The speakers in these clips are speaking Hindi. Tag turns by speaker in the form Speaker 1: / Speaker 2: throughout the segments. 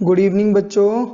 Speaker 1: गुड इवनिंग बच्चों,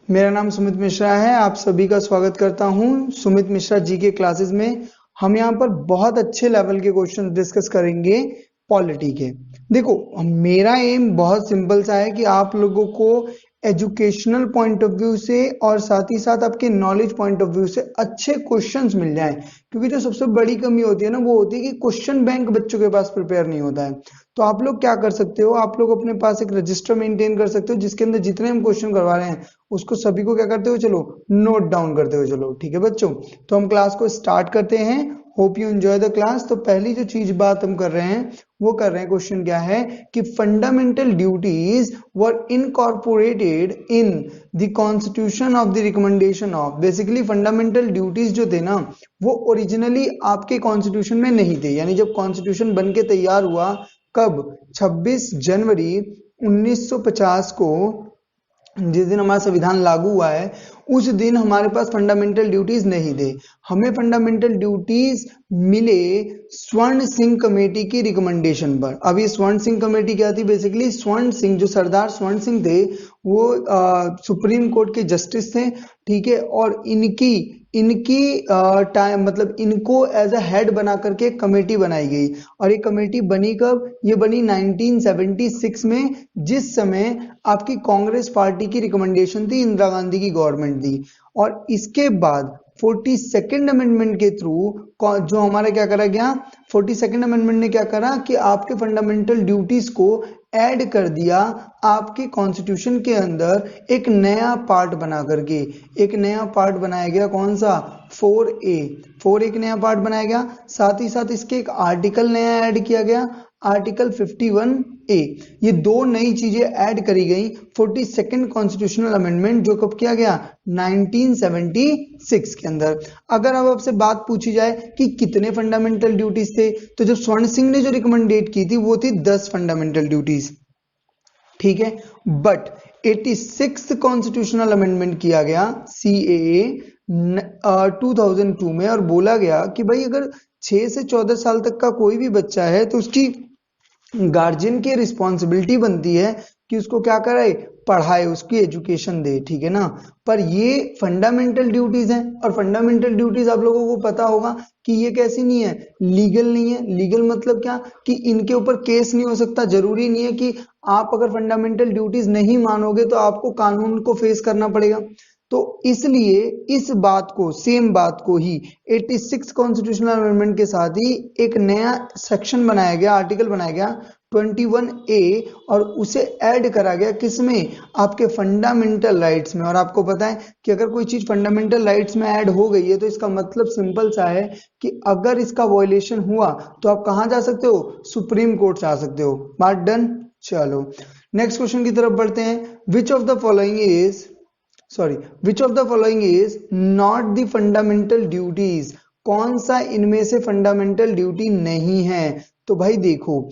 Speaker 1: मेरा नाम सुमित मिश्रा है। आप सभी का स्वागत करता हूं सुमित मिश्रा जी के क्लासेस में। हम यहां पर बहुत अच्छे लेवल के क्वेश्चन डिस्कस करेंगे पॉलिटी के। देखो, मेरा एम बहुत सिंपल सा है कि आप लोगों को एजुकेशनल पॉइंट ऑफ व्यू से और साथ ही साथ आपके नॉलेज पॉइंट ऑफ व्यू से अच्छे क्वेश्चंस मिल जाएं। क्योंकि जो सबसे बड़ी कमी होती है ना, वो होती है कि क्वेश्चन बैंक बच्चों के पास प्रिपेयर नहीं होता है। तो आप लोग क्या कर सकते हो, आप लोग अपने पास एक रजिस्टर मेंटेन कर सकते हो जिसके अंदर जितने हम क्वेश्चन करवा रहे हैं उसको सभी को क्या करते हो, चलो नोट डाउन करते हो। चलो ठीक है बच्चों, तो हम क्लास को स्टार्ट करते हैं। Hope you enjoy the class. तो पहली जो चीज बात हम कर रहे हैं वो कर रहे हैं, क्वेश्चन क्या है कि fundamental duties were incorporated in the constitution of the recommendation of. Basically fundamental duties जो थे ना, वो ओरिजिनली आपके कॉन्स्टिट्यूशन में नहीं थे। यानी जब कॉन्स्टिट्यूशन बन के तैयार हुआ, कब, 26 जनवरी 1950 को, जिस दिन हमारा संविधान लागू हुआ है, उस दिन हमारे पास फंडामेंटल ड्यूटीज नहीं थे। हमें फंडामेंटल ड्यूटीज मिले स्वर्ण सिंह कमेटी की रिकमेंडेशन पर। अब ये स्वर्ण सिंह कमेटी क्या थी? बेसिकली स्वर्ण सिंह, जो सरदार स्वर्ण सिंह थे, वो सुप्रीम कोर्ट के जस्टिस थे, ठीक है। और इनकी टाइम मतलब इनको एज अ हेड बना करके एक कमेटी बनाई गई। और ये कमेटी बनी कब? ये बनी 1976 में, जिस समय आपकी कांग्रेस पार्टी की रिकमेंडेशन थी, इंदिरा गांधी की गवर्नमेंट थी। और इसके बाद 42nd अमेंडमेंट के थ्रू जो हमारा क्या करा गया, 42nd अमेंडमेंट ने क्या करा कि आपके फंडामेंटल ड्यूटीज को ऐड कर दिया आपके कॉन्स्टिट्यूशन के अंदर एक नया पार्ट बना करके। एक नया पार्ट बनाया गया, कौन सा? 4A। 4A एक नया पार्ट बनाया गया। साथ ही साथ इसके एक आर्टिकल नया ऐड किया गया, आर्टिकल 51A। ये दो नई चीजें ऐड करी गई 42nd कॉन्स्टिट्यूशनल अमेंडमेंट, जो कब किया गया? 1976 के अंदर। अगर अब आपसे बात पूछी जाए कि कितने फंडामेंटल ड्यूटीज थे, तो जब स्वर्ण सिंह ने जो रिकमेंडेट की थी वो थी 10 फंडामेंटल ड्यूटीज, ठीक है। बट 86th कॉन्स्टिट्यूशनल अमेंडमेंट किया गया CAA 2002 में, और बोला गया कि भाई अगर 6 से 14 साल तक का कोई भी बच्चा है तो उसकी गार्जियन की रिस्पॉन्सिबिलिटी बनती है कि उसको क्या कराए, पढ़ाए, उसकी एजुकेशन दे, ठीक है ना। पर ये फंडामेंटल ड्यूटीज हैं, और फंडामेंटल ड्यूटीज आप लोगों को पता होगा कि ये कैसी नहीं है, लीगल नहीं है। लीगल मतलब क्या कि इनके ऊपर केस नहीं हो सकता। जरूरी नहीं है कि आप अगर फंडामेंटल ड्यूटीज नहीं मानोगे तो आपको कानून को फेस करना पड़ेगा। तो इसलिए इस बात को, सेम बात को ही 86 कॉन्स्टिट्यूशनल अमेंडमेंट के साथ ही एक नया सेक्शन बनाया गया, आर्टिकल बनाया गया 21A, और उसे ऐड करा गया किसमें? आपके फंडामेंटल राइट्स में। और आपको पता है कि अगर कोई चीज फंडामेंटल राइट्स में ऐड हो गई है तो इसका मतलब सिंपल सा है कि अगर इसका वायलेशन हुआ तो आप कहां जा सकते हो? सुप्रीम कोर्ट जा सकते हो। बात डन। चलो नेक्स्ट क्वेश्चन की तरफ बढ़ते हैं। Which of the following is not the fundamental duties? कौन सा इनमें से फंडामेंटल ड्यूटी नहीं है? तो भाई देखो,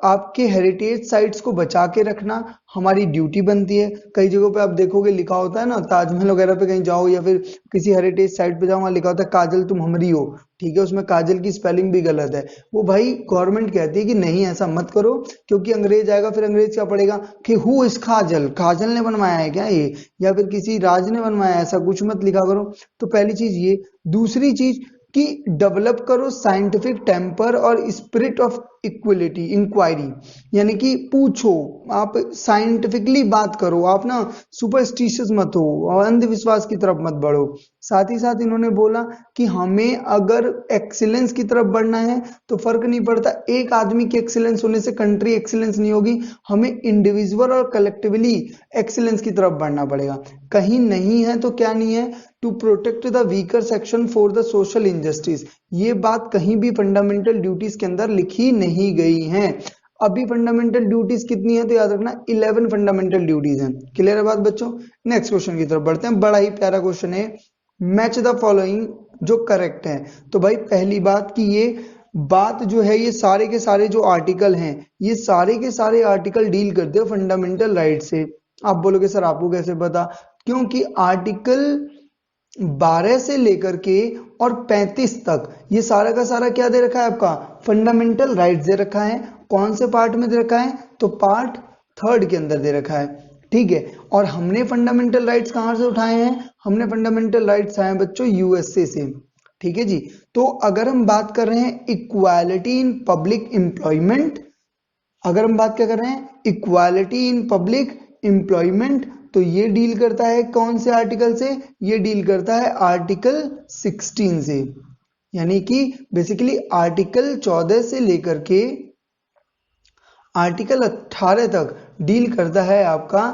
Speaker 1: आपके हेरिटेज साइट्स को बचा के रखना हमारी ड्यूटी बनती है। कई जगहों पे आप देखोगे लिखा होता है ना, ताजमहल वगैरह पे कहीं जाओ या फिर किसी हेरिटेज साइट पे जाओ, वहां लिखा होता है काजल तुम हमारी हो, ठीक है। उसमें काजल की स्पेलिंग भी गलत है। वो भाई गवर्नमेंट कहती है कि नहीं ऐसा मत करो, क्योंकि अंग्रेज आएगा, फिर अंग्रेज क्या पड़ेगा कि हु इज काजल, काजल ने बनवाया है क्या ये, या फिर किसी राज ने बनवाया है, ऐसा कुछ मत लिखा करो। तो पहली चीज ये। दूसरी चीज कि डेवलप करो साइंटिफिक टेम्पर और स्पिरिट ऑफ इक्वलिटी, इंक्वायरी, यानी कि पूछो, आप साइंटिफिकली बात करो, आप ना सुपरस्टिशियस मत हो और अंधविश्वास की तरफ मत बढ़ो। साथ ही साथ इन्होंने बोला कि हमें अगर एक्सीलेंस की तरफ बढ़ना है तो फर्क नहीं पड़ता, एक आदमी की एक्सीलेंस होने से कंट्री एक्सीलेंस नहीं होगी, हमें इंडिविजुअल और कलेक्टिवली एक्सीलेंस की तरफ बढ़ना पड़ेगा। कहीं नहीं है तो क्या नहीं है? To protect the weaker section for the social injustice. ये बात कहीं भी फंडामेंटल ड्यूटीज के अंदर लिखी नहीं गई है। अभी फंडामेंटल ड्यूटीज कितनी है तो याद रखना 11 फंडामेंटल ड्यूटीज हैं। क्लियर है बात बच्चों? नेक्स्ट क्वेश्चन की तरफ बढ़ते हैं। बड़ा ही प्यारा क्वेश्चन है, मैच द फॉलोइंग जो करेक्ट है। तो भाई पहली बात कि ये बात जो है, ये सारे के सारे जो आर्टिकल हैं, ये सारे के सारे आर्टिकल डील करते हैं फंडामेंटल राइट से। आप बोलोगे सर आपको कैसे पता? क्योंकि आर्टिकल 12 से लेकर के और 35 तक ये सारा का सारा क्या दे रखा है? आपका फंडामेंटल राइट्स दे रखा है। कौन से पार्ट में दे रखा है? तो पार्ट 3 के अंदर दे रखा है, ठीक है। और हमने फंडामेंटल राइट्स कहाँ से उठाए हैं? हमने फंडामेंटल राइट्स आए हैं बच्चों यूएसए से। ठीक है जी। तो अगर हम बात कर रहे हैं इक्वालिटी इन पब्लिक एम्प्लॉयमेंट, अगर हम बात क्या कर रहे हैं इक्वालिटी इन पब्लिक एम्प्लॉयमेंट, तो ये डील करता है कौन से आर्टिकल से? ये डील करता है आर्टिकल 16 से, यानी कि बेसिकली आर्टिकल 14 से लेकर के आर्टिकल 18 तक डील करता है आपका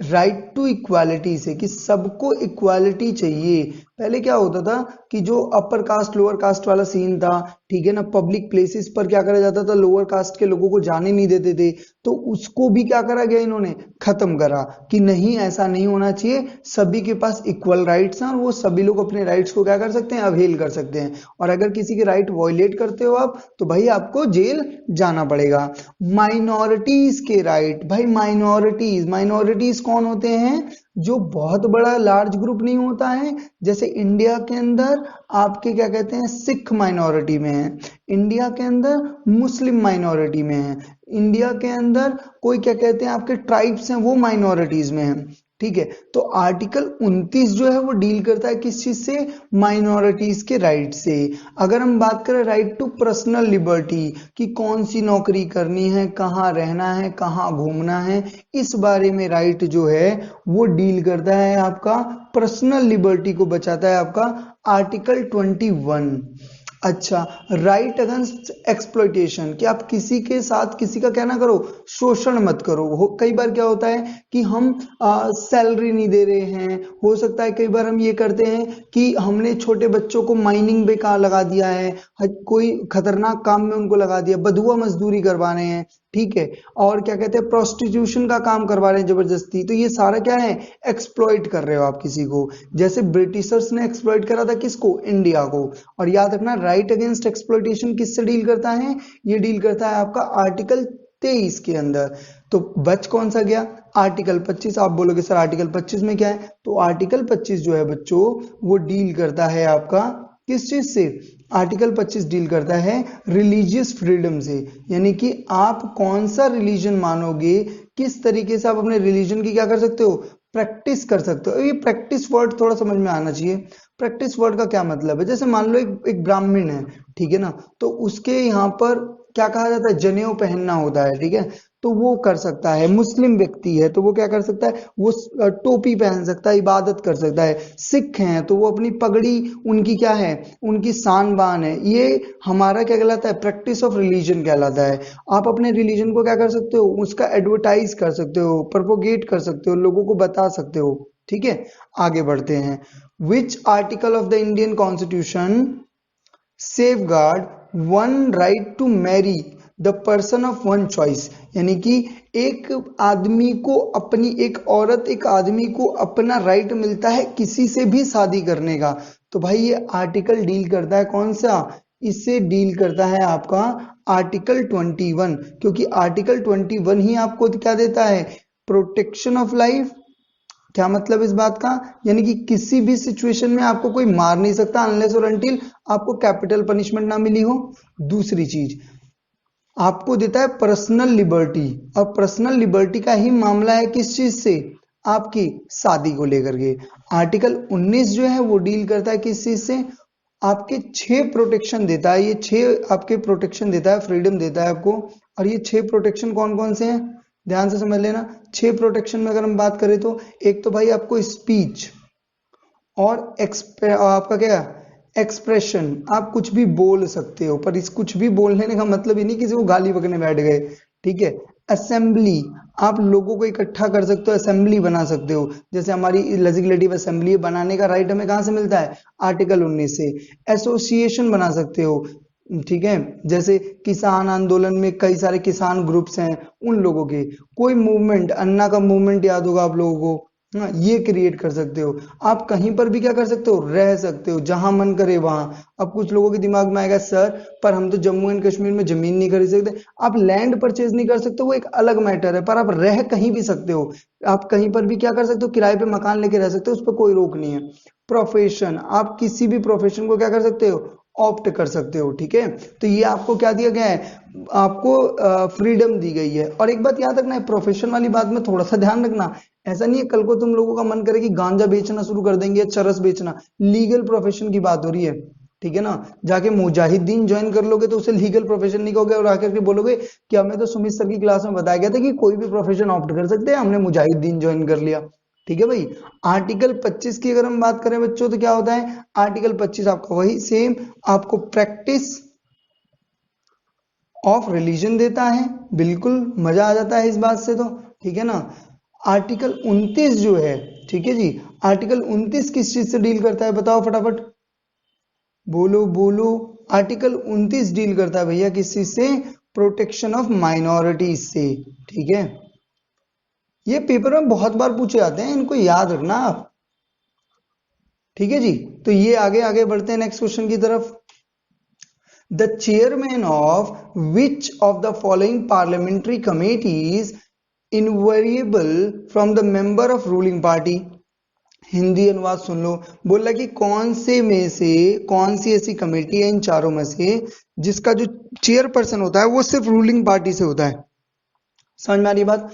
Speaker 1: राइट टू इक्वालिटी से, कि सबको इक्वालिटी चाहिए। पहले क्या होता था कि जो अपर कास्ट लोअर कास्ट वाला सीन था, ठीक है ना, पब्लिक प्लेसेस पर क्या करा जाता था, लोअर कास्ट के लोगों को जाने नहीं देते थे, तो उसको भी क्या करा गया इन्होंने, खत्म करा कि नहीं ऐसा नहीं होना चाहिए, सभी के पास इक्वल राइट्स हैं और वो सभी लोग अपने राइट्स को क्या कर सकते हैं, अवेल कर सकते हैं। और अगर किसी के राइट वायलेट करते हो आप, तो भाई आपको जेल जाना पड़ेगा। माइनॉरिटीज के राइट, भाई माइनॉरिटीज कौन होते हैं? जो बहुत बड़ा लार्ज ग्रुप नहीं होता है, जैसे इंडिया के अंदर आपके क्या कहते हैं सिख माइनॉरिटी में है, इंडिया के अंदर मुस्लिम माइनॉरिटी में है, इंडिया के अंदर कोई क्या कहते हैं आपके ट्राइब्स हैं वो माइनॉरिटीज में है। ठीक है। तो आर्टिकल 29 जो है वो डील करता है किस चीज से? माइनॉरिटीज के राइट से। अगर हम बात करें राइट टू पर्सनल लिबर्टी, कि कौन सी नौकरी करनी है, कहाँ रहना है, कहाँ घूमना है, इस बारे में राइट जो है वो डील करता है आपका पर्सनल लिबर्टी को बचाता है आपका आर्टिकल 21। अच्छा, राइट अगेंस्ट एक्सप्लॉइटेशन, कि आप किसी के साथ किसी का क्या ना करो, शोषण मत करो। कई बार क्या होता है कि हम सैलरी नहीं दे रहे हैं, हो सकता है कई बार हम ये करते हैं कि हमने छोटे बच्चों को माइनिंग में कहाँ लगा दिया है, कोई खतरनाक काम में उनको लगा दिया, बधुआ मजदूरी करवा रहे हैं, ठीक है, और क्या कहते हैं प्रोस्टिट्यूशन का काम करवा रहे हैं जबरदस्ती, तो ये सारा क्या है, एक्सप्लॉइट कर रहे हो आप किसी को। जैसे ब्रिटिशर्स ने एक्सप्लॉइट करा था किसको, इंडिया को। और याद रखना राइट अगेंस्ट एक्सप्लॉइटेशन किससे डील करता है, ये डील करता है आपका आर्टिकल 23 के अंदर। तो बच कौन सा गया, आर्टिकल 25। आप बोलोगे सर आर्टिकल 25 में क्या है, तो आर्टिकल 25 जो है बच्चों वो डील करता है आपका किस चीज से, आर्टिकल 25 डील करता है रिलीजियस फ्रीडम से, यानी कि आप कौन सा रिलीजन मानोगे, किस तरीके से आप अपने रिलीजन की क्या कर सकते हो, प्रैक्टिस कर सकते हो। ये प्रैक्टिस वर्ड थोड़ा समझ में आना चाहिए। प्रैक्टिस वर्ड का क्या मतलब है, जैसे मान लो एक ब्राह्मण है, ठीक है ना, तो उसके यहाँ पर क्या कहा जाता है, जनेऊ पहनना होता है, ठीक है, तो वो कर सकता है। मुस्लिम व्यक्ति है तो वो क्या कर सकता है, वो टोपी पहन सकता है, इबादत कर सकता है। सिख हैं तो वो अपनी पगड़ी, उनकी क्या है, उनकी शान बान है। ये हमारा क्या कहलाता है, प्रैक्टिस ऑफ रिलीजन कहलाता है। आप अपने रिलीजन को क्या कर सकते हो, उसका एडवर्टाइज कर सकते हो, प्रोपोगेट कर सकते हो, लोगों को बता सकते हो। ठीक है, आगे बढ़ते हैं। Which article of the Indian constitution safeguard one right to marry the person of one choice, यानी कि एक आदमी को अपनी, एक औरत एक आदमी को अपना राइट मिलता है किसी से भी शादी करने का। तो भाई ये आर्टिकल डील करता है कौन सा, इससे डील करता है आपका आर्टिकल 21, क्योंकि आर्टिकल 21 ही आपको क्या देता है, प्रोटेक्शन ऑफ लाइफ। क्या मतलब इस बात का, यानी कि किसी भी सिचुएशन में आपको कोई मार नहीं सकता अनलेस और अनटिल आपको कैपिटल पनिशमेंट ना मिली हो। दूसरी चीज आपको देता है पर्सनल लिबर्टी, और पर्सनल लिबर्टी का ही मामला है किस चीज से, आपकी शादी को लेकर के। आर्टिकल 19 जो है वो डील करता है किस चीज से, आपके 6 प्रोटेक्शन देता है, ये 6 आपके प्रोटेक्शन देता है, फ्रीडम देता है आपको। और ये 6 प्रोटेक्शन कौन कौन से हैं, ध्यान से समझ लेना। 6 प्रोटेक्शन में अगर हम बात करें तो एक तो भाई आपको स्पीच और आपका क्या एक्सप्रेशन, आप कुछ भी बोल सकते हो, पर इस कुछ भी बोलने का मतलब ही नहीं किसी को गाली बकने बैठ गए, ठीक है। असेंबली, आप लोगों को इकट्ठा कर सकते हो, असेंबली बना सकते हो, जैसे हमारी लेजिस्लेटिव असेंबली बनाने का राइट हमें कहाँ से मिलता है, आर्टिकल 19 से। एसोसिएशन बना सकते हो, ठीक है, जैसे किसान आंदोलन में कई सारे किसान ग्रुप्स हैं, उन लोगों के। कोई मूवमेंट, अन्ना का मूवमेंट याद होगा आप लोगों को, हाँ, ये क्रिएट कर सकते हो। आप कहीं पर भी क्या कर सकते हो, रह सकते हो, जहां मन करे वहां। अब कुछ लोगों के दिमाग में आएगा सर पर हम तो जम्मू एंड कश्मीर में जमीन नहीं खरीद सकते। आप लैंड परचेज नहीं कर सकते, वो एक अलग मैटर है, पर आप रह कहीं भी सकते हो। आप कहीं पर भी क्या कर सकते हो, किराए पे मकान लेके रह सकते हो, उस पर कोई रोक नहीं है। प्रोफेशन, आप किसी भी प्रोफेशन को क्या कर सकते हो, ऑप्ट कर सकते हो, ठीक है। तो ये आपको क्या दिया गया है, आपको फ्रीडम दी गई है। और एक बात याद रखना है, प्रोफेशन वाली बात में थोड़ा सा ध्यान रखना, ऐसा नहीं है कल को तुम लोगों का मन करे कि गांजा बेचना शुरू कर देंगे, चरस बेचना, लीगल प्रोफेशन की बात हो रही है, ठीक है ना। जाके मुजाहिदीन ज्वाइन कर लोगे तो उसे लीगल प्रोफेशन नहीं कहोगे और आकर के बोलोगे कि हमें तो सुमित सर की क्लास में बताया गया था कि कोई भी प्रोफेशन ऑप्ट कर सकते हैं, हमने मुजाहिदीन ज्वाइन कर लिया, ठीक है भाई। आर्टिकल 25 की अगर हम बात करें बच्चों तो क्या होता है, आर्टिकल 25 आपका वही सेम आपको प्रैक्टिस ऑफ रिलीजन देता है, बिल्कुल मजा आ जाता है इस बात से, तो ठीक है ना। आर्टिकल 29 जो है, ठीक है जी, आर्टिकल 29 किस चीज से डील करता है बताओ फटाफट, बोलो बोलो। आर्टिकल 29 डील करता है भैया किस चीज से, प्रोटेक्शन ऑफ माइनॉरिटीज से, ठीक है। ये पेपर में बहुत बार पूछे जाते हैं, इनको याद रखना आप, ठीक है जी। तो ये आगे आगे बढ़ते हैं नेक्स्ट क्वेश्चन की तरफ। The chairman of which of the following parliamentary committees invariable from the member of ruling party. Hindi अनुवाद सुन लो, बोला कि कौन से में से कौन सी ऐसी कमेटी है इन चारों में से जिसका जो चेयरपर्सन होता है वो सिर्फ रूलिंग पार्टी से होता है। समझ में आ रही बात,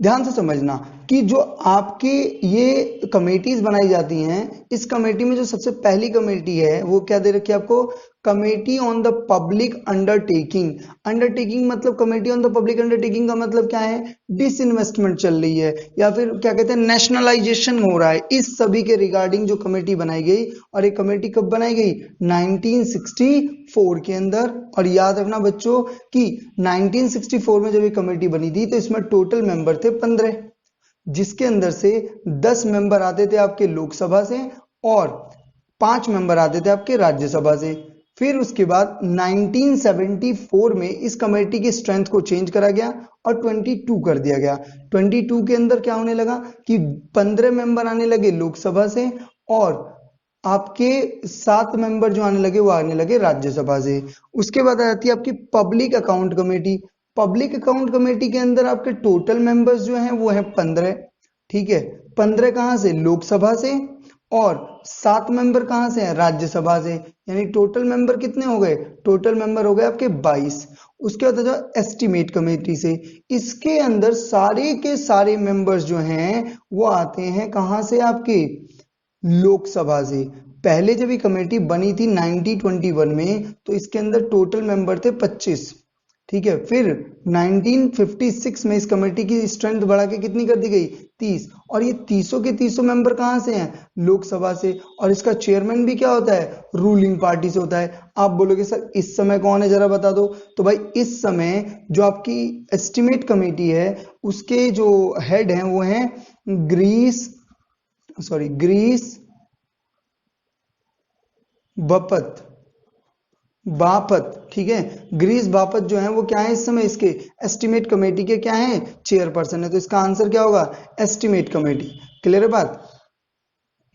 Speaker 1: ध्यान से समझना कि जो आपके ये कमेटीज बनाई जाती हैं, इस कमेटी में जो सबसे पहली कमेटी है वो क्या दे रखी है आपको, committee on the public undertaking. Undertaking मतलब committee on the public undertaking का मतलब क्या है, डिसइन्वेस्टमेंट चल रही है या फिर क्या कहते हैं नेशनलाइजेशन हो रहा है, इस सभी के रिगार्डिंग जो कमेटी बनाई गई। और ये कमेटी कब बनाई गई, 1964 के अंदर। और याद रखना बच्चों कि 1964 में जब ये कमेटी बनी थी तो इसमें टोटल मेंबर थे 15, जिसके अंदर से 10 मेंबर आते थे आपके लोकसभा से और 5 मेंबर आते थे आपके राज्यसभा से। फिर उसके बाद 1974 में इस कमेटी की स्ट्रेंथ को चेंज करा गया और 22 कर दिया गया। 22 के अंदर क्या होने लगा कि 15 मेंबर आने लगे लोकसभा से और आपके 7 मेंबर जो आने लगे वो आने लगे राज्यसभा से। उसके बाद आ जाती है आपकी public account committee. Public account committee के अंदर आपके टोटल मेंबर्स जो हैं वो हैं 15, ठीक है। 15 कहाँ से, लोकसभा से, और 7 मेंबर कहाँ से हैं, राज्यसभा से। यानी टोटल मेंबर कितने हो गए, टोटल मेंबर हो गए आपके 22। उसके बाद जो एस्टिमेट कमेटी से, इसके अंदर सारे के सारे मेंबर्स जो हैं वो आते हैं कहाँ से, आपके लोकसभा से। पहले जब ये कमेटी बनी थी 1921 में तो इसके अंदर टोटल मेंबर थे 25, ठीक है। फिर 1956 में इस कमेटी की स्ट्रेंथ बढ़ा के कितनी कर दी गई, 30। और ये 30 के 30 मेंबर कहाँ से हैं, लोकसभा से। और इसका चेयरमैन भी क्या होता है, रूलिंग पार्टी से होता है। आप बोलोगे सर इस समय कौन है, जरा बता दो। तो भाई इस समय जो आपकी एस्टिमेट कमेटी है उसके जो हेड हैं वो हैं ग्रीस बापत, ठीक है। ग्रीस बापत जो है वो क्या है इस समय इसके एस्टिमेट कमेटी के क्या है, चेयरपर्सन है। तो इसका आंसर क्या होगा, एस्टिमेट कमेटी। क्लियर है बात,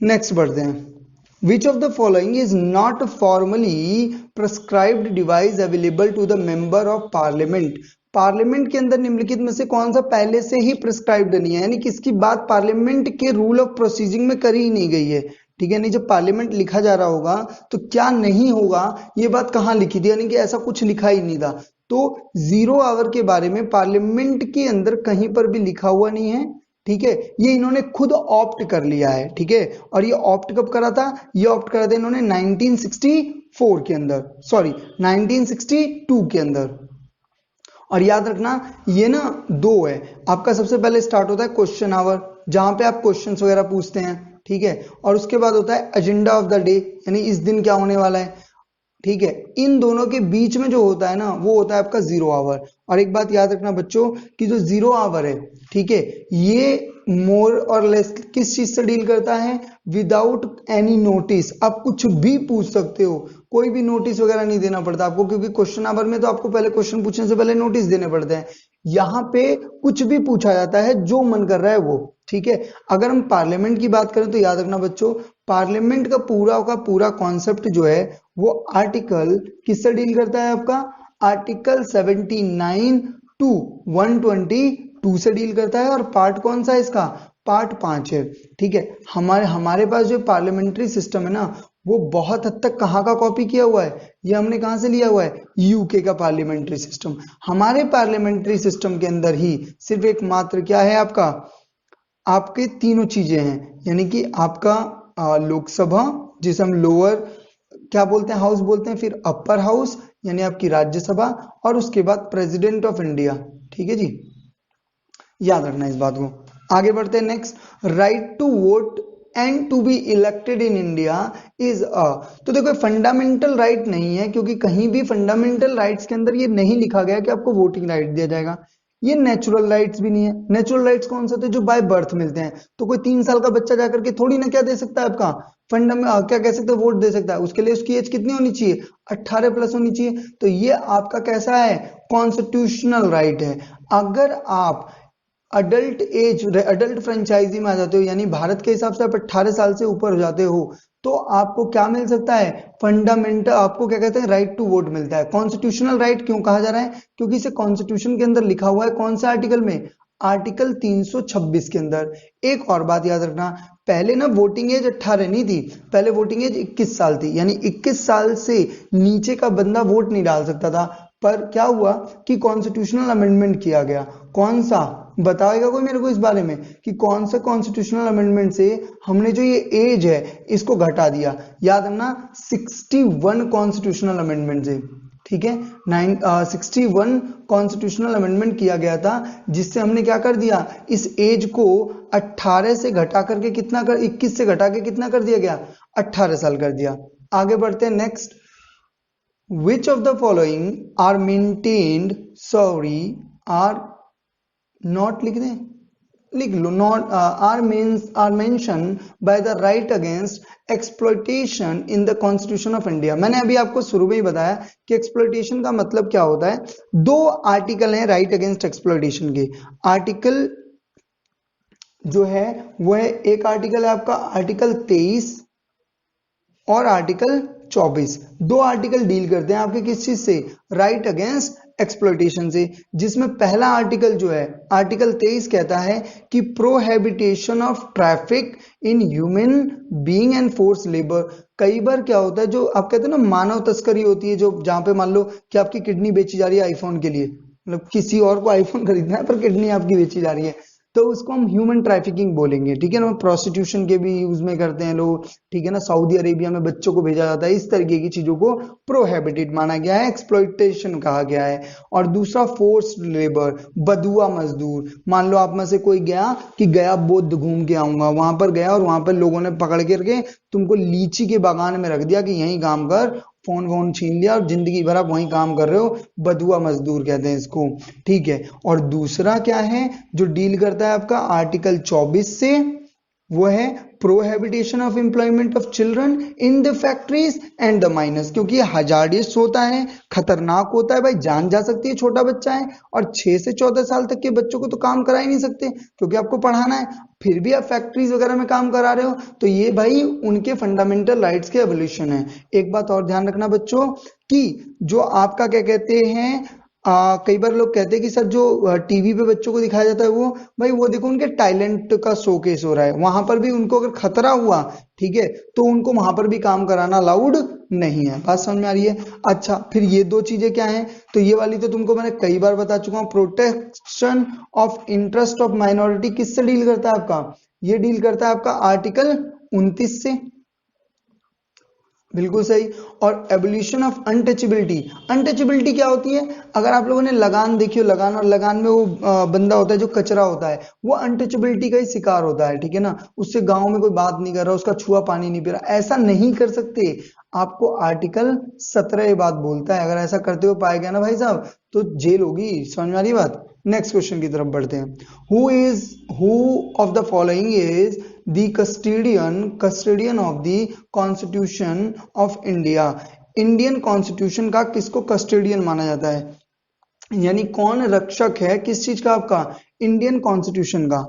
Speaker 1: नेक्स्ट बढ़ते हैं। Which of the following is not formally prescribed device available to the member of parliament? Parliament के अंदर निम्नलिखित में से कौन सा पहले से ही प्रिस्क्राइब्ड नहीं है, यानी किसकी बात पार्लियामेंट के रूल ऑफ प्रोसीजिंग में करी ही नहीं गई है, ठीक है। नहीं जब पार्लियामेंट लिखा जा रहा होगा तो क्या नहीं होगा ये बात कहाँ लिखी थी, यानी कि ऐसा कुछ लिखा ही नहीं था। तो 0 आवर के बारे में पार्लियामेंट के अंदर कहीं पर भी लिखा हुआ नहीं है, ठीक है। ये इन्होंने खुद ऑप्ट कर लिया है, ठीक है। और ये ऑप्ट कब करा था, ये ऑप्ट करा था इन्होंने 1964 के अंदर, सॉरी 1962 के अंदर। और याद रखना ये ना 2 है, आपका सबसे पहले स्टार्ट होता है क्वेश्चन आवर जहां पे आप क्वेश्चंस वगैरह पूछते हैं, ठीक है। और उसके बाद होता है एजेंडा ऑफ द डे, यानी इस दिन क्या होने वाला है, ठीक है। इन दोनों के बीच में जो होता है ना वो होता है आपका 0 आवर। और एक बात याद रखना बच्चों कि जो 0 आवर है, ठीक है, ये मोर और लेस किस चीज से डील करता है, विदाउट एनी नोटिस। आप कुछ भी पूछ सकते हो, कोई भी नोटिस वगैरह नहीं देना पड़ता आपको, क्योंकि क्वेश्चन आवर में तो आपको पहले क्वेश्चन पूछने से पहले नोटिस देने पड़ते हैं। यहाँ पे कुछ भी पूछा जाता है, जो मन कर रहा है वो, ठीक है। अगर हम पार्लियामेंट की बात करें तो याद रखना बच्चों पार्लियामेंट का पूरा कॉन्सेप्ट जो है वो आर्टिकल किससे डील करता है, आपका आर्टिकल 79 टू 122 से डील करता है। और पार्ट कौन सा है इसका, पार्ट 5 है, ठीक है। हमारे पास जो पार्लियामेंट्री सिस्टम है ना वो बहुत हद तक कहाँ का कॉपी किया हुआ है, ये हमने कहाँ से लिया हुआ है, यूके का पार्लियामेंट्री सिस्टम। हमारे पार्लियामेंट्री सिस्टम के अंदर ही सिर्फ एक मात्र क्या है आपका, आपके तीनों चीजें हैं, यानी कि आपका लोकसभा, जिसे हम लोअर क्या बोलते हैं, हाउस बोलते हैं, फिर अपर हाउस यानी आपकी राज्यसभा, और उसके बाद प्रेसिडेंट ऑफ इंडिया। ठीक है जी, याद रखना इस बात को। आगे बढ़ते हैं next, right to vote and to be elected in India is a, तो देखो फंडामेंटल राइट नहीं है, क्योंकि कहीं भी फंडामेंटल राइट्स के अंदर ये नहीं लिखा गया कि आपको वोटिंग राइट दिया जाएगा। ये नेचुरल राइट्स भी नहीं है। नेचुरल राइट्स कौन से होते हैं, जो बाय बर्थ मिलते हैं। तो कोई 3 साल का बच्चा जाकर के थोड़ी ना क्या दे सकता है आपका क्या कह सकते हैं, वोट दे सकता है। उसके लिए उसकी एज कितनी होनी चाहिए, 18 प्लस होनी चाहिए। तो ये आपका कैसा है, कॉन्स्टिट्यूशनल राइट है। अगर आप अडल्ट फ्रेंचाइजी में आ जाते हो, यानी भारत के हिसाब से आप 18 साल से ऊपर हो जाते हो, तो आपको क्या मिल सकता है, फंडामेंटल, आपको क्या कहते हैं, राइट टू वोट मिलता है। कॉन्स्टिट्यूशनल राइट क्यों कहा जा रहा है, क्योंकि इसे कॉन्स्टिट्यूशन के अंदर लिखा हुआ है। कौन सा आर्टिकल में, आर्टिकल 326 के अंदर। एक और बात याद रखना, पहले ना वोटिंग एज 18 नहीं थी, पहले वोटिंग एज 21 साल थी, यानी 21 साल से नीचे का बंदा वोट नहीं डाल सकता था। पर क्या हुआ कि कॉन्स्टिट्यूशनल अमेंडमेंट किया गया। कौन सा, बताएगा कोई मेरे को इस बारे में कि कौन सा कॉन्स्टिट्यूशनल अमेंडमेंट से हमने जो ये एज है इसको घटा दिया। याद रखना 61 कॉन्स्टिट्यूशनल अमेंडमेंट से, ठीक है, 61 कॉन्स्टिट्यूशनल अमेंडमेंट किया गया था, जिससे हमने क्या कर दिया, इस एज को 18 से घटा करके कितना कर, 21 से घटा के कितना कर दिया गया, 18 साल कर दिया। आगे बढ़ते हैं next, which of the following are maintained, sorry, are not, लिख दें, लिख लो, not are mentioned by the right against exploitation in the constitution of India। मैंने अभी आपको शुरू में ही बताया कि एक्सप्लॉइटेशन का मतलब क्या होता है। दो आर्टिकल हैं राइट अगेंस्ट एक्सप्लॉइटेशन के। आर्टिकल जो है वो है, एक आर्टिकल है आपका आर्टिकल 23 और आर्टिकल 24। दो आर्टिकल डील करते हैं आपके किस चीज से, राइट अगेंस्ट एक्सप्लॉइटेशन से। जिसमें पहला आर्टिकल जो है, आर्टिकल 23 कहता है कि प्रोहिबिटेशन of traffic in human being and force labour. कई बार क्या होता है, जो आप कहते हैं ना मानव तस्करी होती है, जो जहां पे मान लो कि आपकी किडनी बेची जा रही है आईफोन के लिए, मतलब किसी और को आईफोन खरीदना है पर किडनी आपकी बेची जा रही है, तो उसको हम ह्यूमन ट्रैफिकिंग बोलेंगे। ठीक है ना, प्रोस्टिट्यूशन के भी यूज में करते हैं लोग। ठीक है ना, सऊदी अरेबिया में बच्चों को भेजा जाता है, इस तरीके की चीजों को प्रोहिबिटेड माना गया है, एक्सप्लॉइटेशन कहा गया है। और दूसरा फोर्स लेबर, बदुआ मजदूर। मान लो आप में से कोई गया कि गया बोध घूम के आऊंगा, वहां पर गया और वहां पर लोगों ने पकड़ करके तुमको लीची के बागान में रख दिया कि यहीं काम कर, फोन वोन छीन लिया और जिंदगी भर आप वहीं काम कर रहे हो, बदुआ मजदूर कहते हैं इसको। ठीक है, और दूसरा क्या है जो डील करता है आपका आर्टिकल 24 से, वो है प्रोहिबिटेशन of employment of children in the factories and the minus. क्योंकि ये हजार्डियस होता है, खतरनाक होता है भाई, जान जा सकती है, छोटा बच्चा है, और 6 से 14 साल तक के बच्चों को तो काम करा ही नहीं सकते क्योंकि आपको पढ़ाना है, फिर भी आप फैक्ट्रीज वगैरह में काम करा रहे हो, तो ये भाई उनके फंडामेंटल राइट्स के एवोल्यूशन है। एक बात और ध्यान रखना बच्चों कि जो आपका क्या कहते हैं, कई बार लोग कहते हैं कि सर जो टीवी पे बच्चों को दिखाया जाता है वो, भाई वो देखो उनके टैलेंट का शोकेस हो रहा है, वहां पर भी उनको अगर खतरा हुआ, ठीक है, तो उनको वहां पर भी काम कराना अलाउड नहीं है। बात समझ में आ रही है। अच्छा, फिर ये दो चीजें क्या हैं, तो ये वाली तो तुमको मैंने कई बार बता चुका हूँ। Protection of interest of minority किससे डील करता है आपका, ये डील करता है आपका आर्टिकल 29 से, बिल्कुल सही। और एबोल्यूशन ऑफ अनटचेबिलिटी। अनटचेबिलिटी क्या होती है, अगर आप लोगों ने लगान देखी हो, लगान, और लगान में वो बंदा होता है जो कचरा होता है, वो अनटचेबिलिटी का ही शिकार होता है। ठीक है ना, उससे गांव में कोई बात नहीं कर रहा, उसका छुआ पानी नहीं पी रहा, ऐसा नहीं कर सकते। आपको आर्टिकल 17 ये बात बोलता है, अगर ऐसा करते हुए पाया गया ना भाई साहब तो जेल होगी। समझ में आ रही बात। नेक्स्ट क्वेश्चन की तरफ बढ़ते हैं। Who of the following is the custodian of the constitution of India. Indian constitution का किसको कस्टोडियन माना जाता है, यानी कौन रक्षक है किस चीज का, आपका इंडियन कॉन्स्टिट्यूशन का।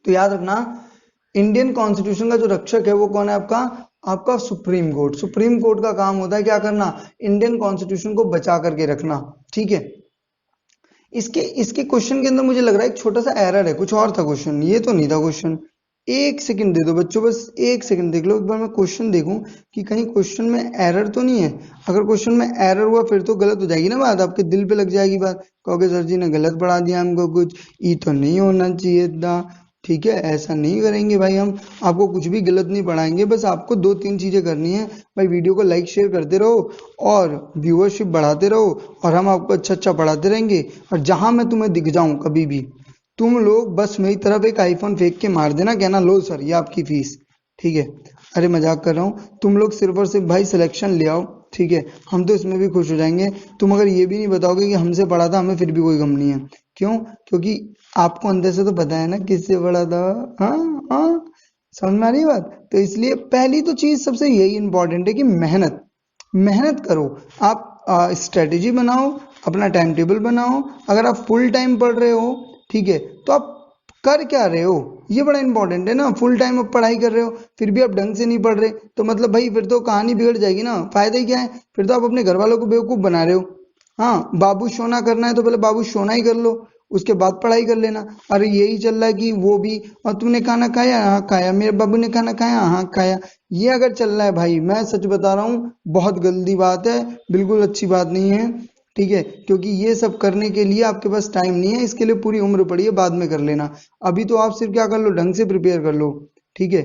Speaker 1: तो याद रखना, इंडियन कॉन्स्टिट्यूशन का जो रक्षक है वो कौन है, आपका सुप्रीम कोर्ट। सुप्रीम कोर्ट का काम होता है क्या करना, इंडियन कॉन्स्टिट्यूशन को बचा करके रखना। ठीक है, इसके क्वेश्चन के अंदर मुझे लग रहा है एक छोटा सा एरर है, कुछ और था क्वेश्चन, ये तो नहीं था क्वेश्चन। एक सेकंड दे दो बच्चों, बस एक सेकंड देख लो, एक बार मैं क्वेश्चन देखूं कि कहीं क्वेश्चन में एरर तो नहीं है। अगर क्वेश्चन में एरर हुआ फिर तो गलत हो जाएगी ना बात, आपके दिल पे लग जाएगी बात, कहोगे सर जी ने गलत पढ़ा दिया हमको, कुछ ये तो नहीं होना चाहिए था। ठीक है, ऐसा नहीं करेंगे भाई, हम आपको कुछ भी गलत नहीं पढ़ाएंगे, बस आपको दो तीन चीजें करनी है भाई, वीडियो को लाइक शेयर करते रहो और व्यूअरशिप बढ़ाते रहो और हम आपको अच्छा अच्छा पढ़ाते रहेंगे। और जहां मैं तुम्हें दिख जाऊं कभी भी, तुम लोग बस मेरी तरफ एक आईफोन फेंक के मार देना, कहना लो सर ये आपकी फीस। ठीक है, अरे मजाक कर रहा हूँ, तुम लोग सिर्फ और सिर्फ भाई सिलेक्शन ले आओ, ठीक है, हम तो इसमें भी खुश हो जाएंगे। तुम अगर ये भी नहीं बताओगे कि हमसे पढ़ा था, हमें फिर भी कोई गम नहीं है। क्यों? क्योंकि आपको अंदर से तो पता है ना किससे पढ़ा था। हाँ हाँ, समझ में आ रही बात? तो इसलिए पहली तो चीज सबसे यही इंपॉर्टेंट है कि मेहनत मेहनत करो। आप स्ट्रेटेजी बनाओ, अपना टाइम टेबल बनाओ। अगर आप फुल टाइम पढ़ रहे हो, ठीक है, तो आप कर क्या रहे हो, ये बड़ा इंपॉर्टेंट है ना। फुल टाइम आप पढ़ाई कर रहे हो फिर भी आप ढंग से नहीं पढ़ रहे, तो मतलब भाई फिर तो कहानी बिगड़ जाएगी ना, फायदा ही क्या है? फिर तो आप अपने घर वालों को बेवकूफ बना रहे हो। हाँ, बाबू सोना करना है तो पहले बाबू सोना ही कर लो, उसके बाद पढ़ाई कर लेना। अरे यही चल रहा है कि वो भी, और तुमने खाना खाया? हाँ खाया। मेरे बाबू ने खाना खाया? हाँ खाया। ये अगर चल रहा है भाई, मैं सच बता रहा हूँ, बहुत गंदी बात है, बिल्कुल अच्छी बात नहीं है। ठीक है, क्योंकि ये सब करने के लिए आपके पास टाइम नहीं है, इसके लिए पूरी उम्र पड़ी है, बाद में कर लेना। अभी तो आप सिर्फ क्या कर लो, ढंग से प्रिपेयर कर लो। ठीक है,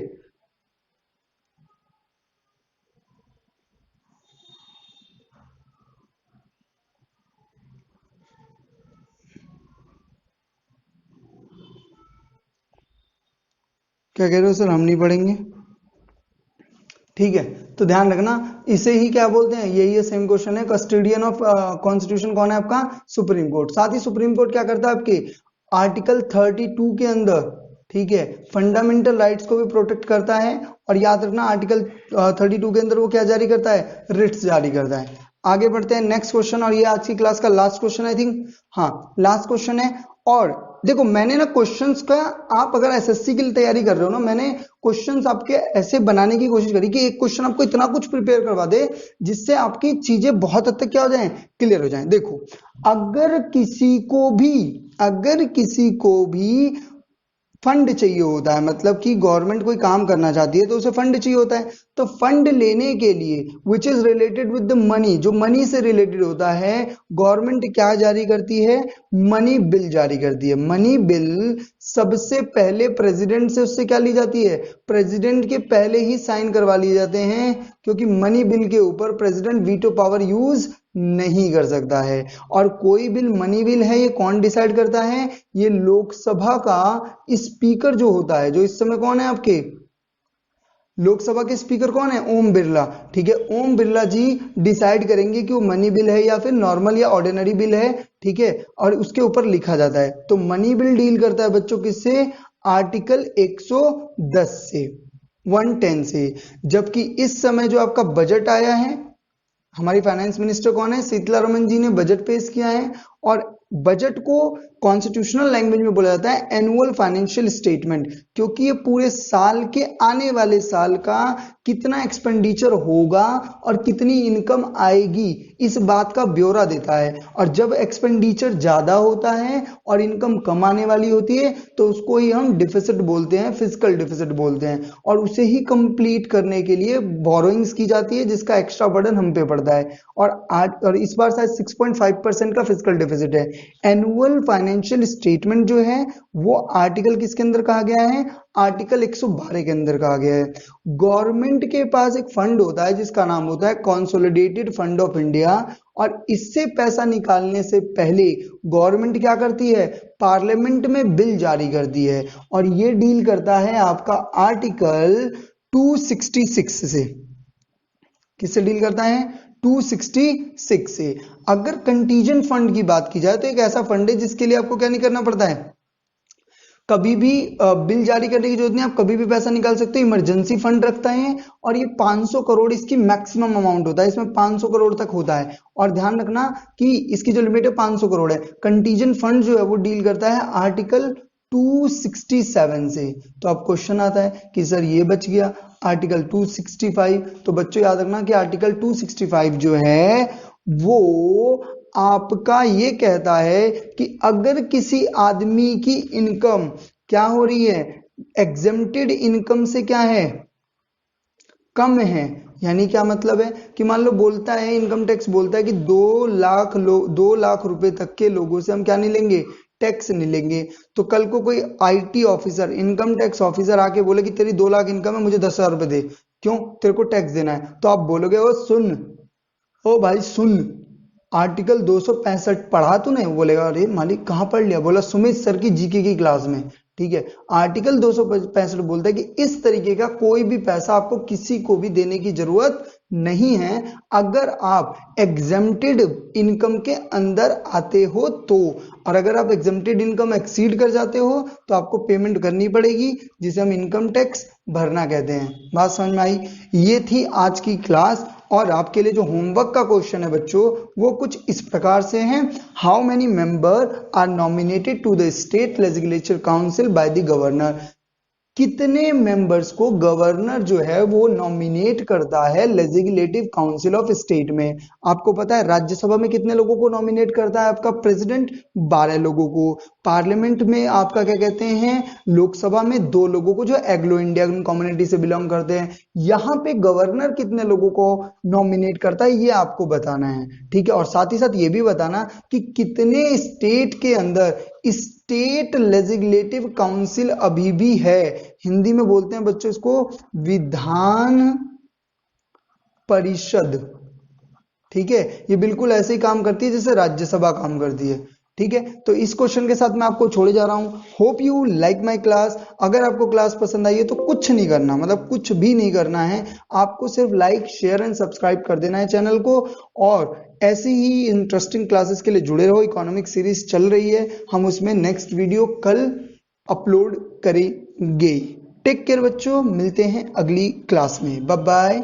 Speaker 1: क्या कह रहे हो सर, हम नहीं पढ़ेंगे? ठीक है, तो ध्यान रखना, इसे ही क्या बोलते हैं, यही है सेम क्वेश्चन है, कस्टोडियन ऑफ कॉन्स्टिट्यूशन कौन है आपका? Supreme court. साथ ही सुप्रीम कोर्ट क्या करता है आपके आर्टिकल 32 के अंदर, ठीक है, फंडामेंटल राइट्स को भी प्रोटेक्ट करता है। और याद रखना आर्टिकल 32 के अंदर वो क्या जारी करता है? रिट्स जारी करता है। आगे बढ़ते हैं नेक्स्ट क्वेश्चन, और ये आज की क्लास का लास्ट क्वेश्चन आई थिंक, हाँ लास्ट क्वेश्चन है। और देखो मैंने ना क्वेश्चंस का, आप अगर एसएससी के लिए तैयारी कर रहे हो ना, मैंने क्वेश्चंस आपके ऐसे बनाने की कोशिश करी कि एक क्वेश्चन आपको इतना कुछ प्रिपेयर करवा दे जिससे आपकी चीजें बहुत हद तक क्या हो जाएं, क्लियर हो जाएं। देखो, अगर किसी को भी अगर किसी को भी फंड चाहिए होता है, मतलब कि गवर्नमेंट कोई काम करना चाहती है तो उसे फंड चाहिए होता है, तो फंड लेने के लिए which is related with the money, जो मनी से रिलेटेड होता है, गवर्नमेंट क्या जारी करती है? मनी बिल जारी करती है। मनी बिल सबसे पहले प्रेसिडेंट से उससे क्या ली जाती है? प्रेसिडेंट के पहले ही साइन करवा लिए जाते हैं, क्योंकि मनी बिल के ऊपर प्रेसिडेंट वीटो पावर यूज नहीं कर सकता है। और कोई बिल मनी बिल है, ये कौन डिसाइड करता है? ये लोकसभा का स्पीकर जो होता है, जो इस समय कौन है आपके लोकसभा के स्पीकर कौन है? ओम बिरला। ठीक है, ओम बिरला जी डिसाइड करेंगे कि वो मनी बिल है या फिर नॉर्मल या ऑर्डिनरी बिल है। ठीक है, और उसके ऊपर लिखा जाता है। तो मनी बिल डील करता है बच्चों किससे? आर्टिकल 110 से, 110 से। जबकि इस समय जो आपका बजट आया है, हमारी फाइनेंस मिनिस्टर कौन है? सीतारमण जी ने बजट पेश किया है। और बजट को कॉन्स्टिट्यूशनल लैंग्वेज में बोला जाता है एनुअल फाइनेंशियल स्टेटमेंट, क्योंकि ये पूरे साल के, आने वाले साल का कितना एक्सपेंडिचर होगा और कितनी इनकम आएगी, इस बात का ब्यौरा देता है। और जब एक्सपेंडिचर ज्यादा होता है और इनकम कम आने वाली होती है तो उसको ही हम डिफिसिट बोलते हैं, फिजिकल डिफिसिट बोलते हैं। और उसे ही कंप्लीट करने के लिए बोरोइंग्स की जाती है, जिसका एक्स्ट्रा बर्डन हम पे पड़ता है। और इस बार शायद 6.5% का फिजिकल डिफिसिट है। एनुअल फाइनेंशियल स्टेटमेंट जो है वो आर्टिकल किसके अंदर कहा गया है? आर्टिकल 112 के अंदर कहा गया है। गवर्नमेंट के पास एक फंड होता है जिसका नाम होता है कंसोलिडेटेड फंड ऑफ इंडिया, और इससे पैसा निकालने से पहले गवर्नमेंट क्या करती है? पार्लियामेंट में बिल जारी करती है, और ये डील करता है आपका आर्टिकल 266 से। किससे डील करता है? 266 से। अगर कंटीजेंट फंड की बात की जाए तो एक ऐसा फंड है जिसके लिए आपको क्या नहीं करना पड़ता है, कभी भी बिल जारी करने की जरूरत नहीं, आप कभी भी पैसा निकाल सकते हो। इमरजेंसी फंड रखता है, और ये 500 करोड़ इसकी मैक्सिमम अमाउंट होता है, इसमें 500 करोड़ तक होता है। और ध्यान रखना कि इसकी जो लिमिट है 500 करोड़ है। कंटीजेंट फंड जो है वो डील करता है आर्टिकल 267 से। तो अब क्वेश्चन आता है कि सर ये बच गया आर्टिकल 265, तो बच्चों याद रखना कि आर्टिकल 265 जो है वो आपका ये कहता है कि अगर किसी आदमी की इनकम क्या हो रही है, एग्जेम्प्टेड इनकम से क्या है, कम है। यानी क्या मतलब है कि मान लो बोलता है, इनकम टैक्स बोलता है कि 2 लाख रुपए तक के लोगों से हम क्या नहीं लेंगे, टैक्स नहीं लेंगे। तो कल को कोई IT officer, income tax officer आके बोले कि तेरी 2 लाख इनकम है, मुझे 10,000 रुपए दे, क्यों, तेरे को टैक्स देना है। तो आप बोलोगे ओ सुन, ओ भाई सुन, आर्टिकल 265 पढ़ा तूने? बोलेगा अरे मालिक कहाँ पढ़ लिया? बोला सुमित सर की जीके की क्लास में। ठीक है, आर्टिकल 265 बोलता है कि इस तरीके का कोई भी पैसा आपको किसी को भी देने की जरूरत नहीं है अगर आप एग्जेम्प्टेड इनकम के अंदर आते हो तो। और अगर आप एग्जेम्प्टेड इनकम एक्सीड कर जाते हो तो आपको पेमेंट करनी पड़ेगी, जिसे हम इनकम टैक्स भरना कहते हैं। बात समझ में आई? ये थी आज की क्लास। और आपके लिए जो होमवर्क का क्वेश्चन है बच्चों, वो कुछ इस प्रकार से है। How many member are nominated to the state legislature council by the governor? कितने मेंबर्स को गवर्नर जो है वो नॉमिनेट करता है लेजिस्लेटिव काउंसिल ऑफ स्टेट में? आपको पता है राज्यसभा में कितने लोगों को नॉमिनेट करता है आपका प्रेसिडेंट? 12 लोगों को। पार्लियामेंट में आपका क्या कहते हैं, लोकसभा में 2 लोगों को जो एग्लो इंडियन कम्युनिटी से बिलोंग करते हैं। यहाँ पे गवर्नर कितने लोगों को नॉमिनेट करता है ये आपको बताना है। ठीक है, और साथ ही साथ ये भी बताना कि कितने स्टेट के अंदर स्टेट लेजिस्लेटिव काउंसिल अभी भी है। हिंदी में बोलते हैं बच्चों इसको विधान परिषद। ठीक है, ये बिल्कुल ऐसे ही काम करती है जैसे राज्यसभा काम करती है। ठीक है, तो इस क्वेश्चन के साथ मैं आपको छोड़े जा रहा हूं। Hope you like my class. अगर आपको क्लास पसंद आई है तो कुछ नहीं करना, मतलब कुछ भी नहीं करना है, आपको सिर्फ लाइक शेयर एंड सब्सक्राइब कर देना है चैनल को। और ऐसी ही इंटरेस्टिंग क्लासेस के लिए जुड़े रहो। इकोनॉमिक सीरीज चल रही है, हम उसमें नेक्स्ट वीडियो कल अपलोड करेंगे। टेक केयर बच्चों, मिलते हैं अगली क्लास में। Bye bye.